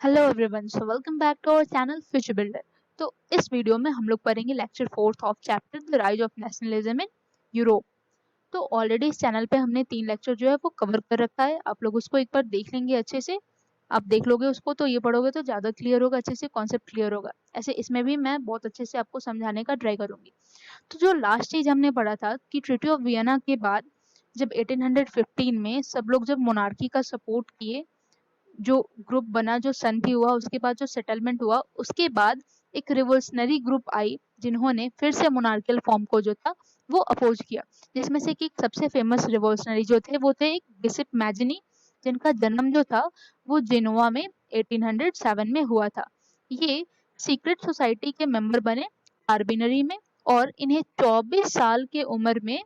Hello everyone, so welcome back to our channel future builder. तो इस video में हम लोग पढ़ेंगे lecture fourth of chapter the rise of nationalism in Europe. तो ऑलरेडी इस चैनल पे हमने 3 लेक्चर जो है वो कवर कर रखा है। आप लोग उसको एक बार देख लेंगे अच्छे से। आप देख लोगे उसको तो ये पढ़ोगे तो ज़्यादा क्लियर होगा, अच्छे से कॉन्सेप्ट क्लियर होगा। ऐसे इसमें भी मैं बहुत अच्छे से आपको समझाने का ट्राई करूंगी। तो जो लास्ट चीज़ हमने पढ़ा था कि ट्रीटी ऑफ वियना के बाद जब 1815 में सब लोग जब मोनार्की का सपोर्ट किए, जो ग्रुप बना, जो संधि हुआ, उसके बाद जो सेटलमेंट हुआ, उसके बाद एक रिवोल्यूशनरी ग्रुप आई जिन्होंने फिर से मोनार्कियल फॉर्म को जो था वो अपोज किया। जिसमें से कि सबसे फेमस रिवोल्यूशनरी जो थे वो थे एक बिशप मैजनी, जिनका जन्म जो था वो जेनोवा में 1807 में हुआ था। ये सीक्रेट सोसाइटी के मेंबर बने कार्बिनरी में, और इन्हें 24 साल के उम्र में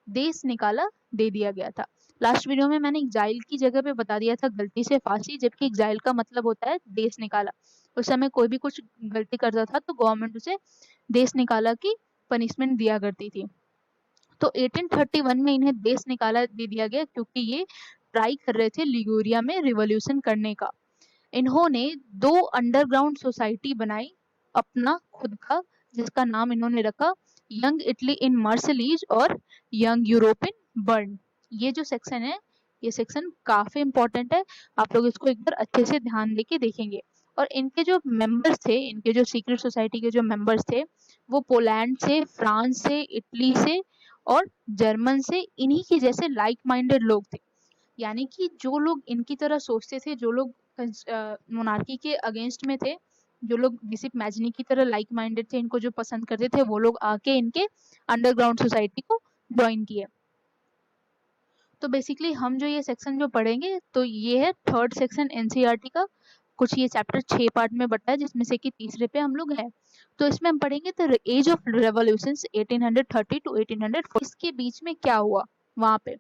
देश निकाला दे दिया गया था। लास्ट वीडियो में मैंने एग्जाइल की जगह पे बता दिया था गलती से फांसी, जबकि एग्जाइल का मतलब होता है देश निकाला। उस समय कोई भी कुछ गलती करता था तो गवर्नमेंट उसे देश निकाला की पनिशमेंट दिया करती थी। तो 1831 में इन्हें देश निकाला दे दिया गया क्योंकि ये ट्राई कर रहे थे लिगुरिया में रिवॉल्यूशन करने का। इन्होंने 2 अंडरग्राउंड सोसाइटी बनाई अपना खुद का, जिसका नाम इन्होंने रखा यंग इटली इन मार्सलीज और यंग यूरोप इन बर्न। ये जो सेक्शन है, ये सेक्शन काफी इंपॉर्टेंट है। आप लोग इसको एक बार अच्छे से ध्यान देके देखेंगे। और इनके जो मेंबर्स थे, इनके जो सीक्रेट सोसाइटी के जो मेंबर्स थे, वो पोलैंड से, फ्रांस से, इटली से और जर्मन से, इन्हीं के जैसे लाइक माइंडेड लोग थे। यानी कि जो लोग इनकी तरह सोचते थे, जो लोग मोनार्की के अगेंस्ट में थे, जो लोग बिशप मैजनी की तरह लाइक माइंडेड थे, इनको जो पसंद करते थे, वो लोग आके इनके अंडरग्राउंड सोसाइटी को ज्वाइन किए। तो बेसिकली हम जो ये सेक्शन जो पढ़ेंगे तो ये है थर्ड सेक्शन एनसीईआरटी का। कुछ ये चैप्टर 6 पार्ट में बटा है, जिसमें से कि तीसरे पे हम लोग हैं। तो इसमें हम पढ़ेंगे the age of revolution 1830 to 1840। इसके बीच में क्या हुआ वहां पे।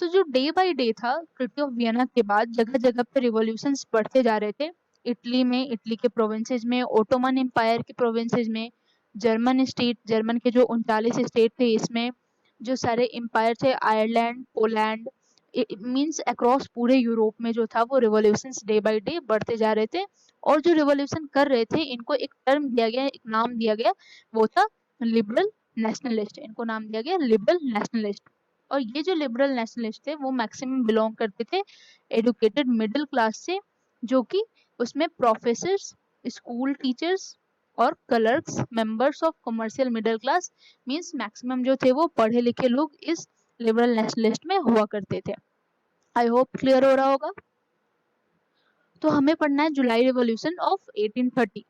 तो जो डे बाय डे था ट्रीटी ऑफ वियना के बाद, जगह जगह पे रिवॉल्यूशंस बढ़ते जा रहे थे। इटली में, इटली के प्रोविंसेस में, ओटोमन एम्पायर के प्रोविंसेस में, जर्मन स्टेट, जर्मन के जो 39 स्टेट थे इसमें, जो सारे एम्पायर थे, आयरलैंड, पोलैंड, मींस अक्रॉस पूरे यूरोप में जो था वो रिवॉल्यूशंस डे बाय डे बढ़ते जा रहे थे। और जो रिवॉल्यूशन कर रहे थे इनको एक टर्म दिया गया, एक नाम दिया गया, वो था लिबरल नेशनलिस्ट। इनको नाम दिया गया लिबरल नेशनलिस्ट। और ये जो लिबरल नेशनलिस्ट थे वो मैक्सिमम बिलोंग करते थे एडुकेटेड मिडिल क्लास से, जो कि उसमें प्रोफेसर्स, स्कूल टीचर्स और clerks, members of commercial middle class, means maximum जो थे वो पढ़े लिखे लोग इस लिबरल नेशनलिस्ट में हुआ करते थे। आई होप क्लियर हो रहा होगा। तो हमें पढ़ना है जुलाई रिवॉल्यूशन ऑफ 1830।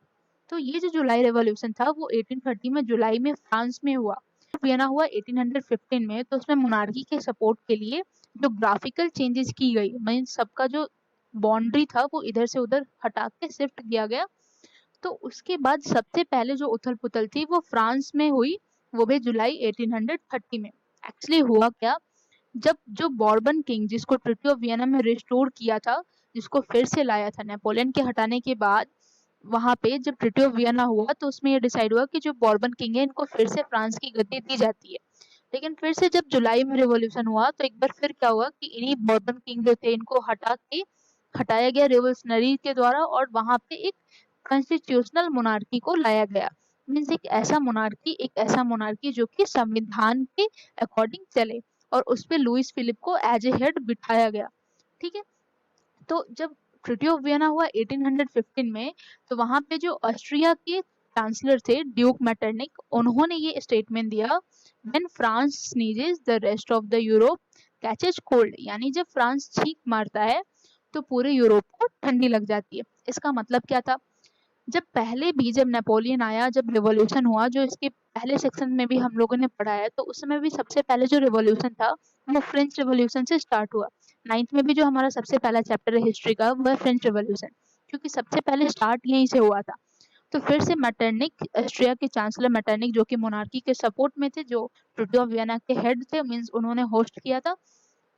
तो ये जो जुलाई रेवोल्यूशन था वो 1830 में जुलाई में फ्रांस में हुआ। वियना हुआ 1815 में। तो उसमें मोनार्की के सपोर्ट के लिए जो ग्राफिकल चेंजेस की गई, मीन सबका जो बाउंड्री था वो इधर से उधर हटा के शिफ्ट किया गया। तो उसके बाद सबसे पहले जो उथल पुथल थी वो फ्रांस में हुई, वो भी जुलाई 1830 में। एक्चुअली हुआ क्या, जब जो बॉर्बन किंग, जिसको ट्रीटी ऑफ वियना में रिस्टोर किया था, जिसको फिर से लाया था नेपोलियन के हटाने के बाद, वहां पे जब ट्रीटी ऑफ वियना हुआ तो उसमें ये डिसाइड हुआ कि जो बॉर्बन किंग है इनको फिर से फ्रांस की गद्दी दी जाती है। लेकिन फिर से जब जुलाई में रिवॉल्यूशन हुआ तो एक बार फिर क्या हुआ कि इन्हीं बॉर्बन किंग जो थे इनको हटाया गया रिवोल्यूशनरी के द्वारा, और वहां पे एक कॉन्स्टिट्यूशनल मोनार्की को लाया गया। मीन्स एक ऐसा मोनार्की जो कि संविधान के अकॉर्डिंग चले, और उस पे लुइस फिलिप को एज ए हेड बिठाया गया। ठीक है। तो जब ट्रीटी ऑफ वियना हुआ 1815 में, तो वहां पे जो ऑस्ट्रिया के चांसलर थे ड्यूक मैटरनिक, उन्होंने ये स्टेटमेंट दिया, when France sneezes the rest of the Europe catches cold. यानी जब फ्रांस छींक मारता है तो पूरे यूरोप को ठंडी लग जाती है। इसका मतलब क्या था, जब पहले भी जब नेपोलियन आया, जब रिवॉल्यूशन हुआ, जो इसके पहले सेक्शन में भी हम लोगों ने पढ़ा है, तो उस समय भी सबसे पहले जो रिवॉल्यूशन था वो फ्रेंच रिवॉल्यूशन से स्टार्ट हुआ। 9th में भी जो हमारा सबसे पहला चैप्टर है हिस्ट्री का वो है फ्रेंच रिवॉल्यूशन, क्योंकि सबसे पहले स्टार्ट यहीं से हुआ था। तो फिर से मैटरनिक, ऑस्ट्रिया के चांसलर मैटरनिक, जो कि मोनार्की के सपोर्ट में थे, जो ट्रीटी ऑफ वियना के हेड थे, मींस उन्होंने होस्ट किया था।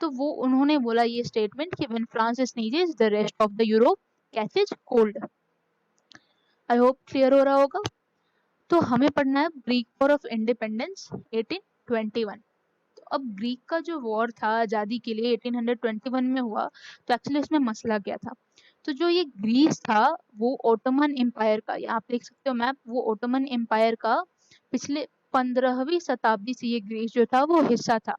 तो वो उन्होंने बोला ये स्टेटमेंट कि when France sneezes the rest of the Europe catches cold. I hope clear हो रहा होगा। तो हमें पढ़ना है ग्रीक वॉर ऑफ इंडिपेंडेंस 1821। तो अब ग्रीक का जो वॉर था आज़ादी के लिए 1821 में हुआ, तो एक्चुअली इसमें मसला क्या था। तो जो ये ग्रीस था वो ओटोमन एम्पायर का, यहाँ आप देख सकते हो मैप, वो ओटोमन एम्पायर का पिछले 15वीं शताब्दी से ये ग्रीस जो था वो हिस्सा था।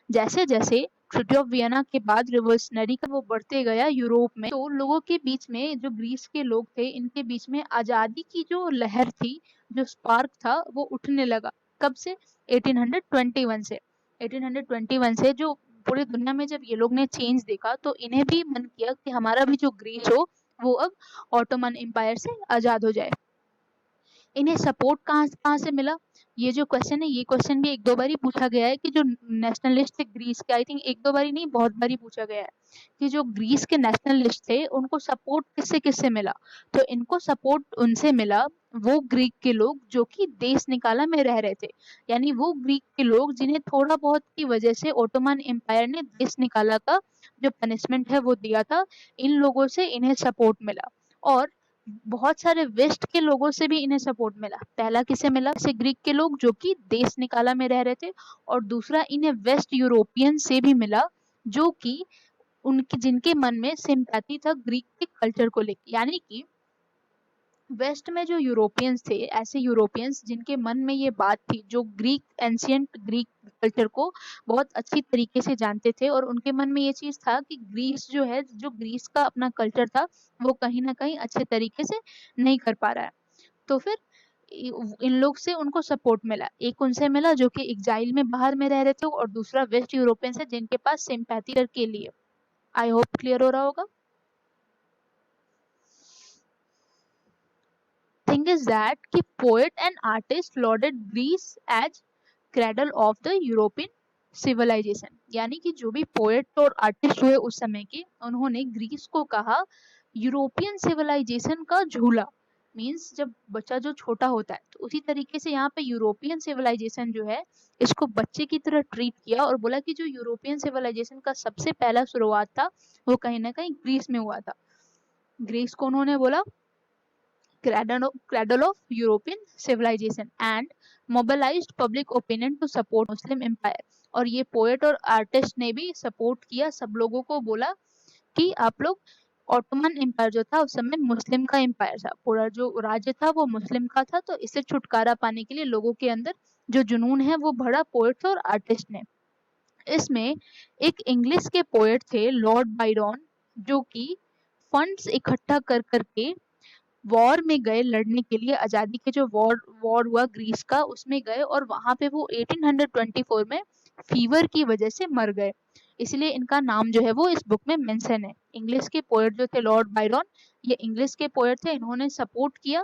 जैसे जैसे ट्रीटी ऑफ वियना के बाद रिवोल्यूशनरी का वो बढ़ते गया यूरोप में, तो लोगों के बीच में, जो ग्रीस के लोग थे इनके बीच में आजादी की जो लहर थी, जो स्पार्क था वो उठने लगा। कब से? 1821 से। 1821 से जो पूरी दुनिया में जब ये लोग ने चेंज देखा तो इन्हें भी मन किया कि हमारा भी जो ग्रीस हो वो अब ऑटोमन एम्पायर से आजाद हो जाए। इन्हें सपोर्ट कहाँ से मिला? ये जो क्वेश्चन है, ये क्वेश्चन भी एक दो बार ही पूछा गया है कि जो नेशनलिस्ट थे ग्रीस के, आई थिंक एक दो बारी नहीं, बहुत बारी पूछा गया है कि जो ग्रीस के नेशनलिस्ट थे उनको सपोर्ट किससे किससे मिला। तो इनको सपोर्ट उनसे मिला, वो ग्रीक के लोग जो कि देश निकाला में रह रहे थे, यानी वो ग्रीक के लोग जिन्हें थोड़ा बहुत की वजह से ओटोमन एम्पायर ने देश निकाला का जो पनिशमेंट है वो दिया था, इन लोगों से इन्हें सपोर्ट मिला। और बहुत सारे वेस्ट के लोगों से भी इन्हें सपोर्ट मिला। पहला किसे मिला? से ग्रीक के लोग जो कि देश निकाला में रह रहे थे, और दूसरा इन्हें वेस्ट यूरोपियन से भी मिला जो कि उनके, जिनके मन में सिंपैथी था ग्रीक के कल्चर को लेकर। यानी कि वेस्ट में जो यूरोपियंस थे, ऐसे यूरोपियंस जिनके मन में ये बात थी, जो ग्रीक एंशियंट ग्रीक कल्चर को बहुत अच्छी तरीके से जानते थे, और उनके मन में ये चीज था कि ग्रीस जो है, जो ग्रीस का अपना कल्चर था वो कहीं ना कहीं अच्छे तरीके से नहीं कर पा रहा है। तो फिर इन लोग से उनको सपोर्ट मिला। एक उनसे मिला जो कि एग्जाइल में बाहर में रह रहे थे, और दूसरा वेस्ट यूरोपियंस है जिनके पास सिंपैथी के लिए। आई होप क्लियर हो रहा होगा। Thing is that कि poet and artist lauded Greece as cradle of the European civilization, यानी कि जो भी पोएट और आर्टिस्ट हुए उस समय के, उन्होंने ग्रीस को कहा यूरोपियन सिविलाइजेशन का झूला। मीन्स जब बच्चा जो छोटा होता है तो उसी तरीके से यहाँ पे यूरोपियन सिविलाइजेशन जो है इसको बच्चे की तरह ट्रीट किया, और बोला कि जो यूरोपियन सिविलाइजेशन का सबसे पहला शुरुआत था वो कहीं ना कहीं ग्रीस में हुआ था। ग्रीस को उन्होंने बोला cradle of European civilization and mobilized public opinion to support Muslim empire। और ये पोएट और आर्टिस्ट ने भी सपोर्ट किया, सब लोगों को बोला कि आप लोग, ऑटोमन एम्पायर जो था उस समय मुस्लिम का एम्पायर था, पूरा जो राज्य था वो मुस्लिम का था, तो इससे छुटकारा पाने के लिए लोगों के अंदर जो जुनून है वो भरा पोएट्स और आर्टिस्ट ने। इसमें एक इंग्लिश के पोएट थे लॉर्ड बायरन, जो कि फंड्स इकट्ठा कर करके वॉर में गए लड़ने के लिए, आजादी के जो वॉर वॉर हुआ ग्रीस का उसमें गए, और वहां पे वो 1824 में फीवर की वजह से मर गए। इसलिए इनका नाम जो है वो इस बुक में मेंशन है। इंग्लिश के पोएट जो थे लॉर्ड बायरन, ये इंग्लिश के पोएट थे, इन्होंने सपोर्ट किया,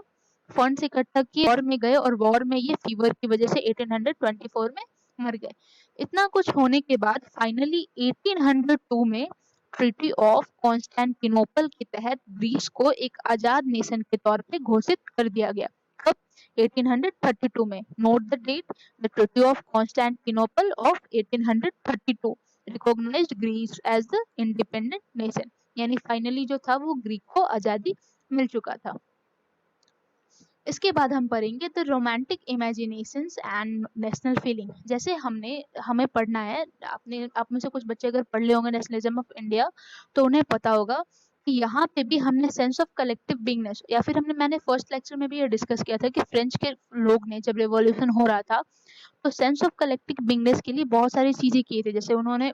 फंड्स इकट्ठा किए, वॉर में गए, और वॉर में ये फीवर की वजह से 1824 में मर गए। इतना कुछ होने के बाद फाइनली 1802 में ट्रीटी ऑफ कॉन्स्टेंटिनोपल के तहत ग्रीस को एक आजाद नेशन के तौर पे घोषित कर दिया गया। कब? 1832 में। Note the date, the treaty of Constantinople of 1832 recognized Greece as the independent nation, यानी फाइनली जो था वो ग्रीक को आजादी मिल चुका था। इसके बाद हम पढ़ेंगे the romantic imaginations and national feeling. जैसे हमें पढ़ना है, आप में से कुछ बच्चे अगर पढ़ ले होंगे नेशनलिज्म ऑफ इंडिया तो उन्हें पता होगा कि यहाँ पे भी हमने सेंस ऑफ कलेक्टिव बिंगनेस, या फिर मैंने फर्स्ट लेक्चर में भी ये डिस्कस किया था कि फ्रेंच के लोग ने जब रिवॉल्यूशन हो रहा था तो सेंस ऑफ कलेक्टिव बिंगनेस के लिए बहुत सारी चीजें की थी। जैसे उन्होंने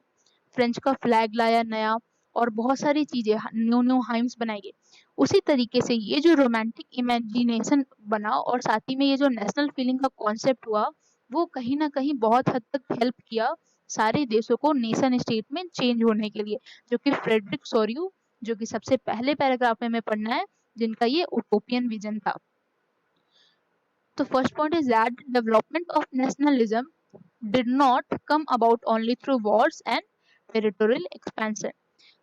फ्रेंच का फ्लैग लाया नया, और बहुत सारी चीजें, न्यू न्यू हाइम्स बनाई गई। उसी तरीके से ये जो रोमांटिक इमेजिनेशन बना, और साथ ही में ये जो नेशनल फीलिंग का कॉन्सेप्ट हुआ, वो कहीं ना कहीं बहुत हद तक हेल्प किया सारे देशों को नेशन स्टेट में चेंज होने के लिए, जो कि फ्रेडरिक सोरियू, जो कि सबसे पहले पैराग्राफ में हमें पढ़ना है, जिनका ये उटोपियन विजन था। तो first point is that development of nationalism did not come about only through wars and territorial expansion।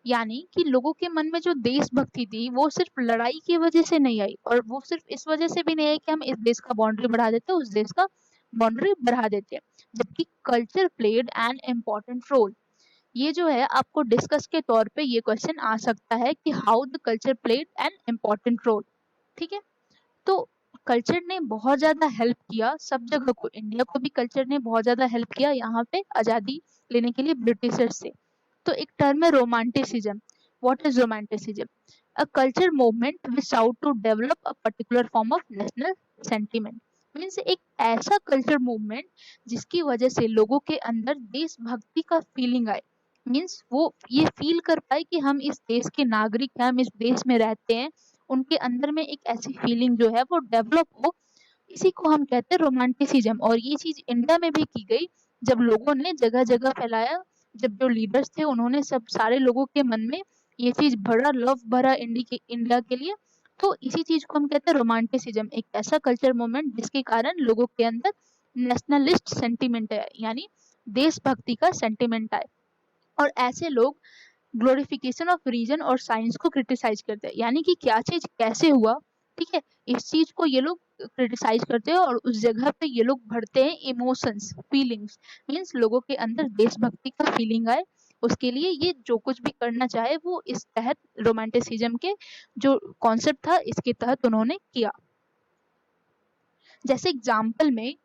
यानी कि लोगों के मन में जो देशभक्ति थी वो सिर्फ लड़ाई की वजह से नहीं आई, और वो सिर्फ इस वजह से भी नहीं आई कि हम इस देश का बाउंड्री बढ़ा देते उस देश का बाउंड्री बढ़ा देते, जबकि culture played an important role. ये जो है आपको डिस्कस के तौर पे ये क्वेश्चन आ सकता है कि how the culture played an important role. ठीक है, तो कल्चर ने बहुत ज्यादा हेल्प किया सब जगह को, इंडिया को भी कल्चर ने बहुत ज्यादा हेल्प किया यहाँ पे आजादी लेने के लिए ब्रिटिशर्स से। तो एक टर्म है romanticism. What is romanticism? a culture movement which sought to develop a particular form of national sentiment। Means एक ऐसा कल्चर मूवमेंट जिसकी वजह से लोगों के अंदर देशभक्ति का फीलिंग आए। मीन्स वो ये फील कर पाए कि हम इस देश के नागरिक हैं, हम इस देश में रहते हैं, उनके अंदर में एक ऐसी फीलिंग जो है वो डेवलप हो। इसी को हम कहते हैं रोमांटिसिज्म। और ये चीज इंडिया में भी की गई जब लोगों ने जगह जगह फैलाया, जब जो लीडर्स थे उन्होंने सब सारे लोगों के मन में ये चीज भरा, लव भरा इंडिया के लिए। तो इसी चीज को हम कहते हैं रोमांटिसिज्म, एक ऐसा कल्चर मूवमेंट जिसके कारण लोगों के अंदर नेशनलिस्ट सेंटिमेंट है, यानी देशभक्ति का सेंटिमेंट आए। और ऐसे लोग ग्लोरिफिकेशन ऑफ रीजन और साइंस को क्रिटिसाइज करते हैं, यानी कि क्या चीज कैसे हुआ, ठीक है, इस चीज को ये लोग क्रिटिसाइज करते हैं और उस जगह पे ये लोग भरते हैं इमोशंस, फीलिंग्स। मीन्स लोगों के अंदर देशभक्ति का फीलिंग आए, उसके लिए ये जो कुछ भी करना चाहे वो इस तहत रोमांटिसिज्म के जो कॉन्सेप्ट था इसके तहत उन्होंने किया। जैसे एग्जाम्पल में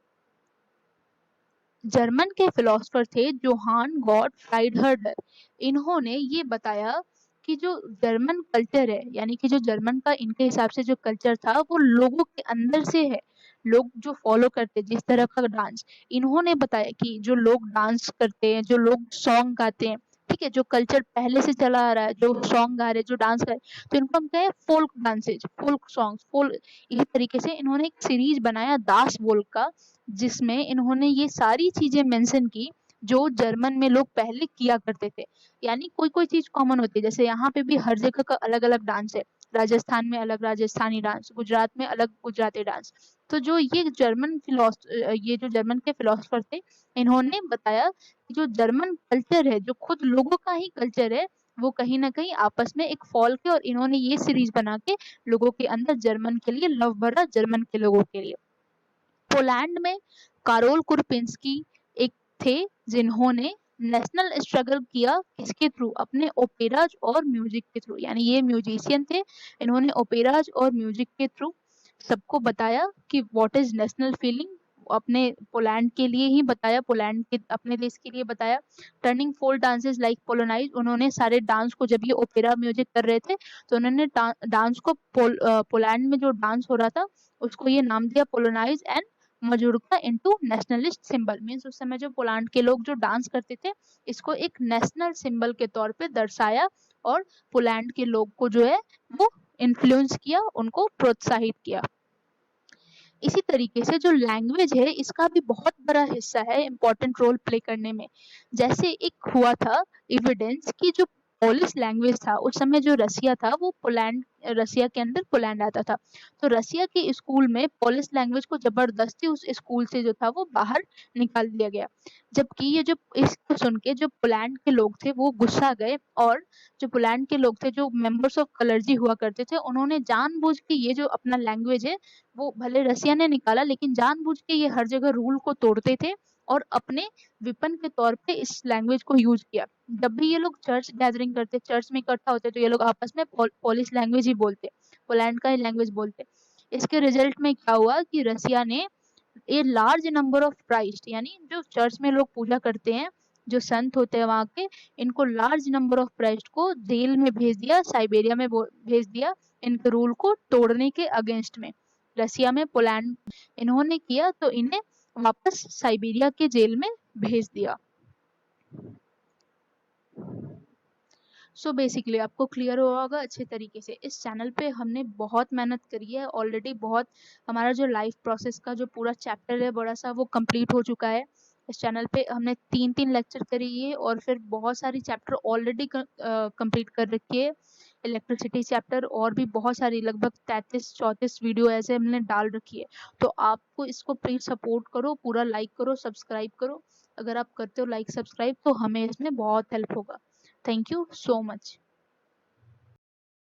जर्मन के फिलोसफर थे जोहान गॉटफ्राइड हर्डर। इन्होंने ये बताया कि जो जर्मन कल्चर है, यानी कि जो जर्मन का इनके हिसाब से जो कल्चर था वो लोगों के अंदर से है, लोग जो फॉलो करते जिस तरह का डांस। इन्होंने बताया कि जो लोग डांस करते हैं, जो लोग सॉन्ग गाते हैं, ठीक है, जो कल्चर पहले से चला आ रहा है, जो सॉन्ग गा रहे, जो डांस कर रहे, तो इनको हम कहें folk dances, folk songs, folk. इसी तरीके से इन्होंने एक सीरीज बनाया दास वोल्क का, जिसमें इन्होंने ये सारी चीजें मेंशन की जो जर्मन में लोग पहले किया करते थे। यानी कोई कोई चीज कॉमन होती है, जैसे यहाँ पे भी हर जगह का अलग अलग डांस है, राजस्थान में अलग राजस्थानी डांस, गुजरात में अलग गुजराती डांस। तो जो ये जो जर्मन के फिलोसफर थे, इन्होंने बताया कि जो जर्मन कल्चर है, जो खुद लोगों का ही कल्चर है, वो कहीं ना कहीं आपस में एक फॉल्क है। और इन्होंने ये सीरीज बना के लोगों के अंदर जर्मन के लिए लव भरा, जर्मन के लोगों के लिए। पोलैंड में कारोल कुरपिंस्की एक थे जिन्होंने नेशनल स्ट्रगल किया, किसके थ्रू, अपने ओपेराज और म्यूजिक के थ्रू। यानी ये म्यूजिशियन थे, इन्होंने ओपेराज और म्यूजिक के थ्रू सबको बताया कि व्हाट इज नेशनल फीलिंग, अपने पोलैंड के लिए ही बताया, पोलैंड के अपने देश के लिए बताया। टर्निंग फोल्क डांसेस लाइक पोलोनाइज, उन्होंने सारे डांस को, जब ये ओपेरा म्यूजिक कर रहे थे तो उन्होंने डांस को पोलैंड में जो डांस हो रहा था उसको ये नाम दिया polonaise and mazurka into nationalist symbol. Means उस समय जो पोलैंड के लोग जो डांस करते थे इसको एक नेशनल सिंबल के तौर पे दर्शाया और पोलैंड के लोग को जो है वो इन्फ्लुएंस किया, उनको प्रोत्साहित किया। इसी तरीके से जो लैंग्वेज है इसका भी बहुत बड़ा हिस्सा है इम्पोर्टेंट रोल प्ले करने में। जैसे एक हुआ था एविडेंस कि जो पोलिश लैंग्वेज था उस समय, जो रसिया था वो पोलैंड, रसिया के अंदर पोलैंड आता था, तो रसिया के स्कूल में पोलिश लैंग्वेज को जबरदस्ती उस स्कूल से जो था वो बाहर निकाल दिया गया। जबकि ये जो इसको सुन के जो पोलैंड के लोग थे वो गुस्सा गए, और जो पोलैंड के लोग थे, जो मेंबर्स ऑफ कलर्जी हुआ करते थे, उन्होंने जानबूझ के ये जो अपना लैंग्वेज है वो भले रसिया ने निकाला लेकिन जानबूझ के ये हर जगह रूल को तोड़ते थे और अपने विपन के तौर पे इस लैंग्वेज को यूज किया। जब भी ये लोग चर्च गैदरिंग करते, चर्च में इकट्ठा होते, तो ये लोग आपस में पोलिश लैंग्वेज ही बोलते, पोलैंड का ही लैंग्वेज बोलते। इसके रिजल्ट में क्या हुआ कि रसिया ने a large number of priest, यानी जो चर्च में लोग पूजा करते हैं, जो संत होते हैं वहाँ के, इनको लार्ज नंबर ऑफ प्राइस्ट को जेल में भेज दिया, साइबेरिया में भेज दिया, इनके रूल को तोड़ने के अगेंस्ट में। रसिया में पोलैंड इन्होंने किया तो इन्हें वापस साइबेरिया के जेल में भेज दिया। सो बेसिकली आपको क्लियर हुआ होगा अच्छे तरीके से। इस चैनल पे हमने बहुत मेहनत करी है ऑलरेडी, बहुत हमारा जो लाइफ प्रोसेस का जो पूरा चैप्टर है बड़ा सा वो कंप्लीट हो चुका है। इस चैनल पे हमने 3 लेक्चर करी है और फिर बहुत सारी चैप्टर ऑलरेडी कंप्लीट कर रखी है। इलेक्ट्रिसिटी चैप्टर और भी बहुत सारी, लगभग 33-34 वीडियो ऐसे हमने डाल रखी है। तो आपको इसको प्लीज सपोर्ट करो, पूरा लाइक करो, सब्सक्राइब करो। अगर आप करते हो लाइक सब्सक्राइब तो हमें इसमें बहुत हेल्प होगा। Thank you so much.